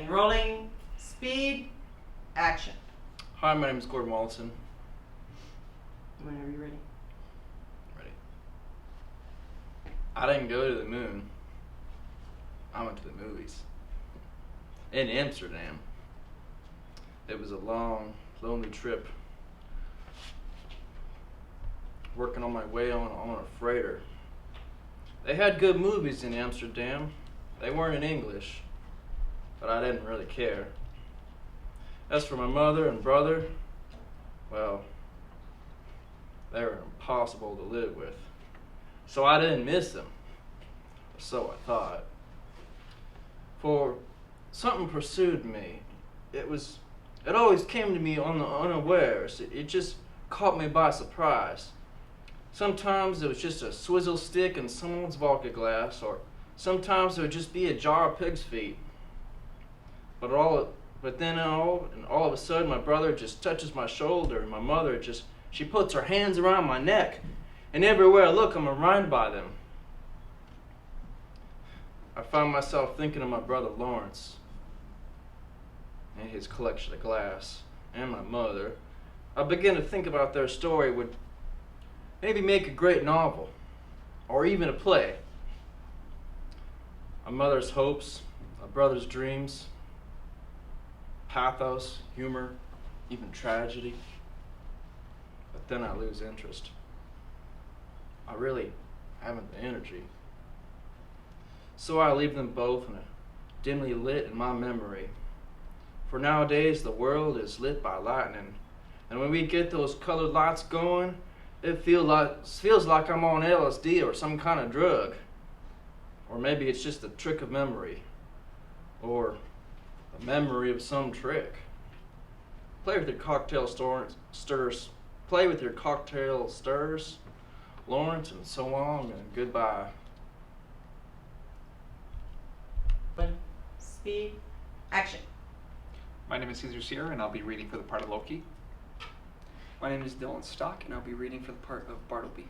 And rolling, speed, action. Hi, my name is Moulton. Whenever you're ready. Ready. I didn't go to the moon. I went to the movies. In Amsterdam. It was a long, lonely trip. Working on my way on a freighter. They had good movies in Amsterdam. They weren't in English, but I didn't really care. As for my mother and brother, well, they were impossible to live with. So I didn't miss them, or so I thought. For something pursued me. It always came to me on the unawares. It just caught me by surprise. Sometimes it was just a swizzle stick in someone's vodka glass, or sometimes it would just be a jar of pig's feet. But then all of a sudden, my brother just touches my shoulder, and my mother she puts her hands around my neck, and everywhere I look, I'm reminded by them. I found myself thinking of my brother Lawrence, and his collection of glass, and my mother. I began to think about their story would maybe make a great novel, or even a play. My mother's hopes, my brother's dreams, pathos, humor, even tragedy. But then I lose interest. I really haven't the energy. So I leave them both dimly lit in my memory. For nowadays the world is lit by lightning, and when we get those colored lights going, it feels like I'm on LSD or some kind of drug. Or maybe it's just a trick of memory. Or a memory of some trick. Play with your cocktail stirs. Play with your cocktail stirs, Lawrence, and so long, and goodbye. Speed, action. My name is CR, and I'll be reading for the part of Loki. My name is Dylan Stock, and I'll be reading for the part of Bartleby.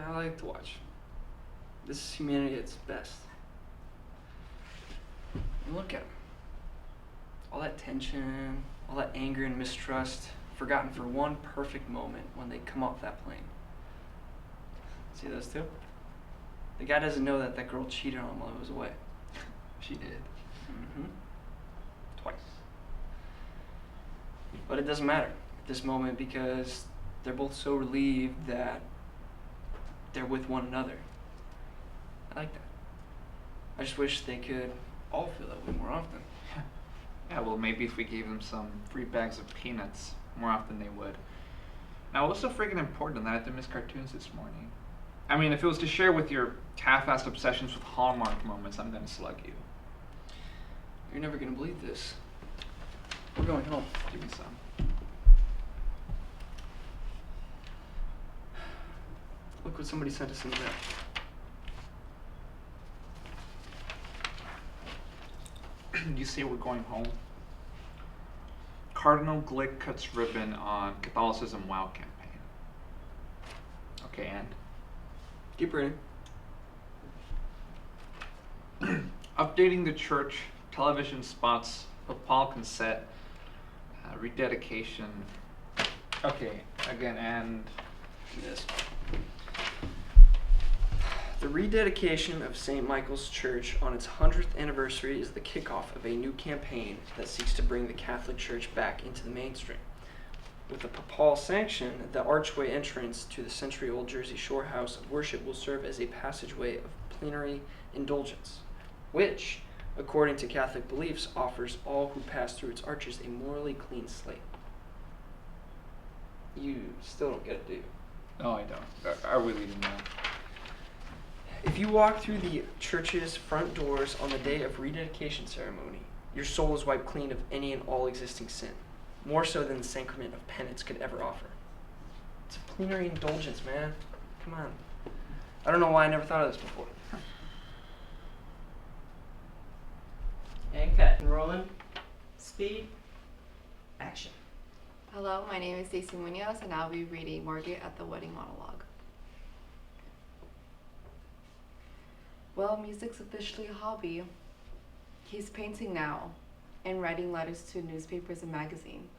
I like to watch. This is humanity at its best. And look at them. All that tension, all that anger and mistrust, forgotten for one perfect moment when they come off that plane. See those two? The guy doesn't know that girl cheated on him while he was away. She did. Mm-hmm. Twice. But it doesn't matter at this moment because they're both so relieved that they're with one another. I like that. I just wish they could all feel that way more often. Yeah, well, maybe if we gave them some free bags of peanuts more often they would. Now, what's so freaking important that I had to miss cartoons this morning? I mean, if it was to share with your half-assed obsessions with Hallmark moments, I'm gonna slug you. You're never gonna believe this. We're going home. Give me some. Look what somebody sent us in the mail. You say we're going home? Cardinal Glick cuts ribbon on Catholicism WOW campaign. Okay, and? Keep reading. Updating the church, television spots, papal consent, rededication. Okay, again, and? Yes. The rededication of St. Michael's Church on its 100th anniversary is the kickoff of a new campaign that seeks to bring the Catholic Church back into the mainstream. With the papal sanction, the archway entrance to the century-old Jersey Shore house of worship will serve as a passageway of plenary indulgence, which, according to Catholic beliefs, offers all who pass through its arches a morally clean slate. You still don't get it, do you? No, I don't. Are we leaving now? If you walk through the church's front doors on the day of rededication ceremony, your soul is wiped clean of any and all existing sin, more so than the sacrament of penance could ever offer. It's a plenary indulgence, man. Come on. I don't know why I never thought of this before. And cut. And rolling, speed, action. Hello, my name is Stacey Munoz, and I'll be reading Margaret at the Wedding Monologue. Well, music's officially a hobby. He's painting now and writing letters to newspapers and magazines.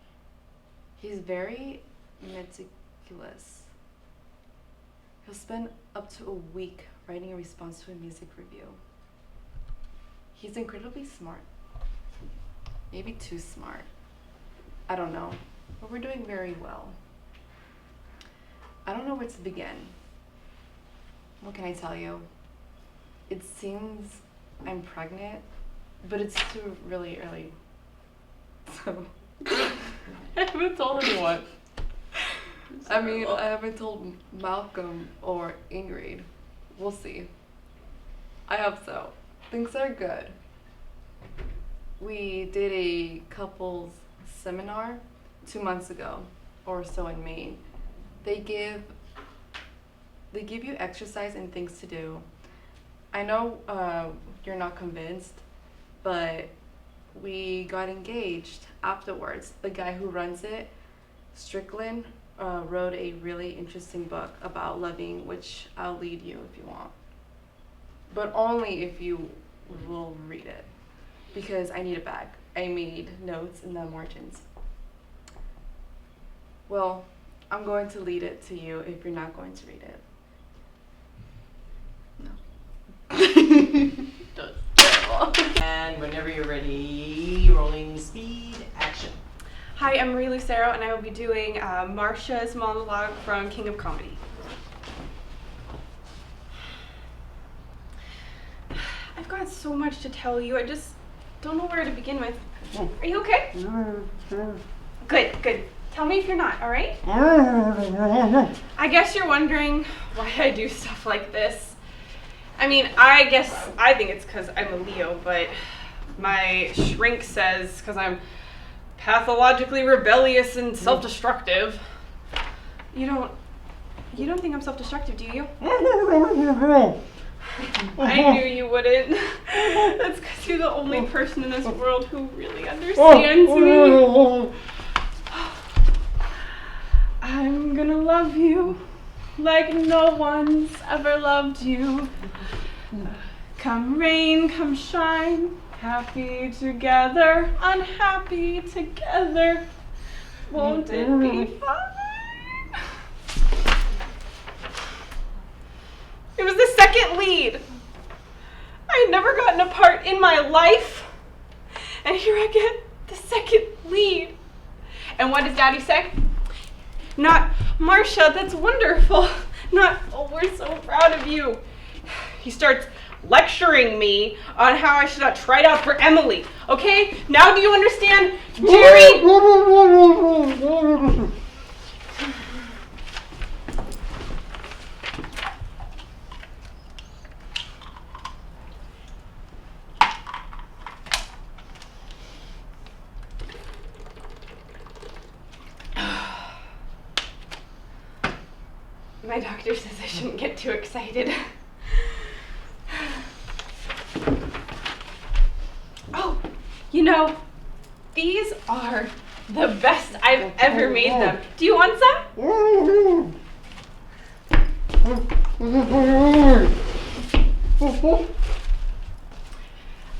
He's very meticulous. He'll spend up to a week writing a response to a music review. He's incredibly smart. Maybe too smart. I don't know, but we're doing very well. I don't know where to begin. What can I tell you? It seems I'm pregnant, but it's too really early. So, I haven't told anyone. I mean, I haven't told Malcolm or Ingrid. We'll see. I hope so. Things are good. We did a couples seminar 2 months ago or so in Maine. They give you exercise and things to do. I know you're not convinced, but we got engaged afterwards. The guy who runs it, Strickland, wrote a really interesting book about loving, which I'll lead you if you want. But only if you will read it, because I need it back. I made notes in the margins. Well, I'm going to lead it to you if you're not going to read it. No. That's terrible. And whenever you're ready, rolling speed, action. Hi, I'm Acero, and I will be doing Marcia's monologue from King of Comedy. I've got so much to tell you. I just don't know where to begin with. Are you okay? Good, good. Tell me if you're not, all right? I guess you're wondering why I do stuff like this. I mean, I think it's because I'm a Leo, but my shrink says because I'm pathologically rebellious and self-destructive. You don't think I'm self-destructive, do you? I knew you wouldn't. That's because you're the only person in this world who really understands me. I'm gonna love you like no one's ever loved you. Come rain, come shine, happy together, unhappy together. Won't it be fun? It was the second lead. I had never gotten a part in my life, and here I get the second lead. And what does Daddy say? Not, Marcia, that's wonderful. Not, oh, we're so proud of you. He starts lecturing me on how I should have tried out for Emily. Okay? Now do you understand? Jerry! My doctor says I shouldn't get too excited. Oh, you know, these are the best I've ever made them. Do you want some?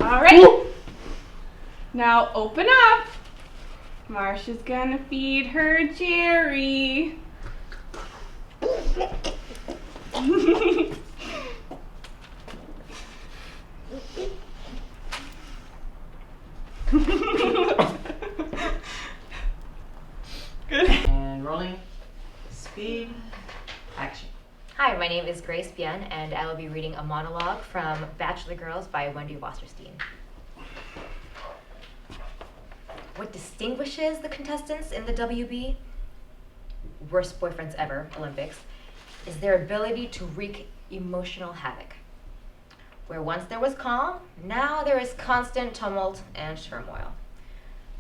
All right. Now open up. Marcia's gonna feed her Jerry. Good. And rolling speed, action. Hi, my name is Grace Bien, and I will be reading a monologue from Bachelor Girls by Wendy Wasserstein. What distinguishes the contestants in the WB, Worst Boyfriends Ever Olympics, is their ability to wreak emotional havoc. Where once there was calm, now there is constant tumult and turmoil.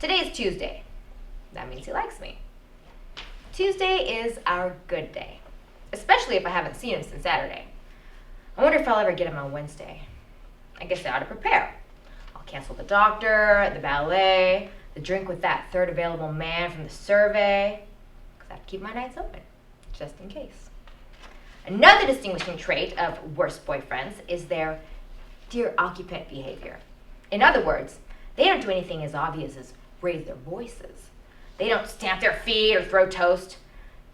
Today is Tuesday. That means he likes me. Tuesday is our good day, especially if I haven't seen him since Saturday. I wonder if I'll ever get him on Wednesday. I guess I ought to prepare. I'll cancel the doctor, the ballet, the drink with that third available man from the survey, because I have to keep my nights open, just in case. Another distinguishing trait of worst boyfriends is their dear occupant behavior. In other words, they don't do anything as obvious as raise their voices. They don't stamp their feet or throw toast.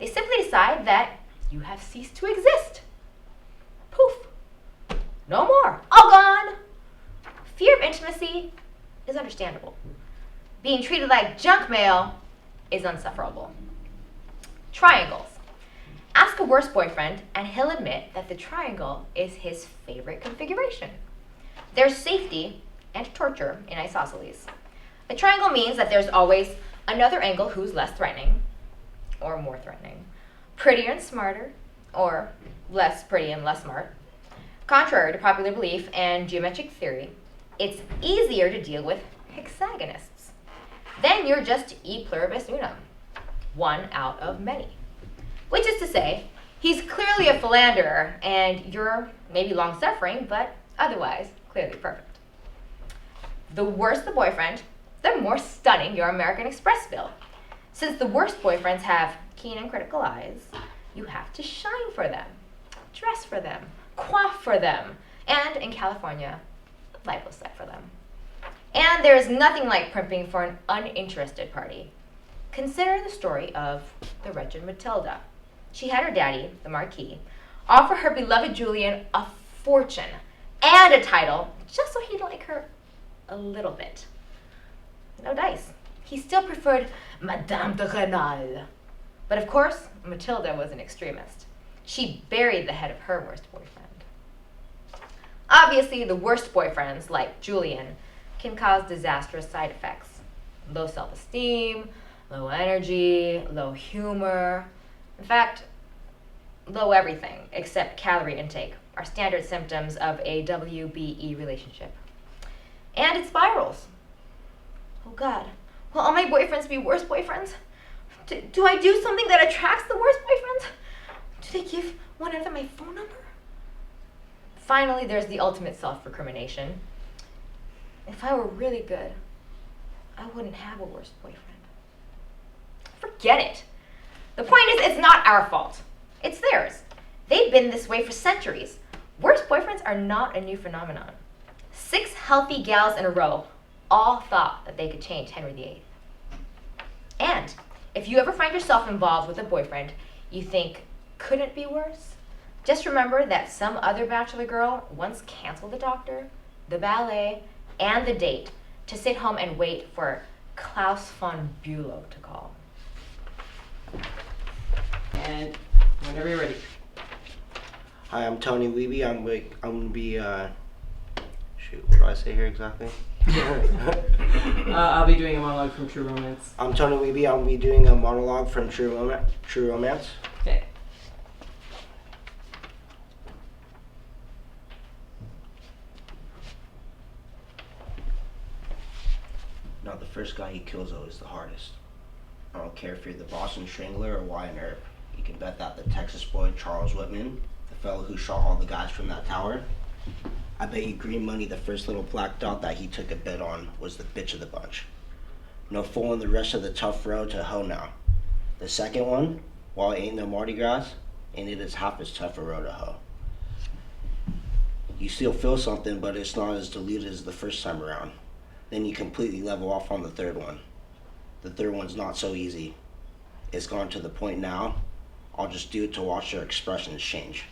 They simply decide that you have ceased to exist. Poof. No more. All gone. Fear of intimacy is understandable. Being treated like junk mail is insufferable. Triangles. Ask a worst boyfriend and he'll admit that the triangle is his favorite configuration. There's safety and torture in isosceles. A triangle means that there's always another angle who's less threatening or more threatening, prettier and smarter, or less pretty and less smart. Contrary to popular belief and geometric theory, it's easier to deal with hexagonists. Then you're just e pluribus unum, one out of many. Which is to say, he's clearly a philanderer, and you're maybe long-suffering, but otherwise clearly perfect. The worse the boyfriend, the more stunning your American Express bill. Since the worst boyfriends have keen and critical eyes, you have to shine for them, dress for them, coif for them, and in California, liposuct for them. And there is nothing like primping for an uninterested party. Consider the story of the wretched Matilda. She had her daddy, the Marquis, offer her beloved Julian a fortune and a title just so he'd like her a little bit. No dice. He still preferred Madame de Renal. But of course, Matilda was an extremist. She buried the head of her worst boyfriend. Obviously, the worst boyfriends, like Julian, can cause disastrous side effects. Low self-esteem, low energy, low humor. In fact, low everything except calorie intake are standard symptoms of a WBE relationship. And it spirals. Oh God, will all my boyfriends be worse boyfriends? Do I do something that attracts the worst boyfriends? Do they give one of them my phone number? Finally, there's the ultimate self-recrimination. If I were really good, I wouldn't have a worst boyfriend. Forget it. The point is, it's not our fault. It's theirs. They've been this way for centuries. Worst boyfriends are not a new phenomenon. 6 healthy gals in a row all thought that they could change Henry VIII. And if you ever find yourself involved with a boyfriend you think couldn't be worse, just remember that some other bachelor girl once canceled the doctor, the ballet, and the date to sit home and wait for Klaus von Bülow to call. And whenever you're ready. Hi, I'm Tony Weeby. I'm gonna be shoot, what do I say here exactly? I'll be doing a monologue from True Romance. I'm Tony Weeby. I'll be doing a monologue from True Romance. Okay. Now, the first guy he kills though is the hardest. I don't care if you're the Boston Strangler or Wyatt Earp. You can bet that the Texas boy Charles Whitman, the fellow who shot all the guys from that tower, I bet you green money the first little black dot that he took a bet on was the bitch of the bunch. No fooling the rest of the tough road to hoe now. The second one, while it ain't no Mardi Gras, ain't it as half as tough a road to hoe. You still feel something, but it's not as diluted as the first time around. Then you completely level off on the third one. The third one's not so easy. It's gone to the point now, I'll just do it to watch their expressions change.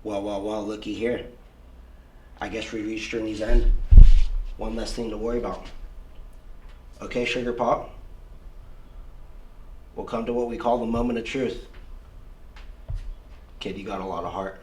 Well, looky here. I guess we reached journey's end. One less thing to worry about. Okay, Sugar Pop? We'll come to what we call the moment of truth. Kid, you got a lot of heart.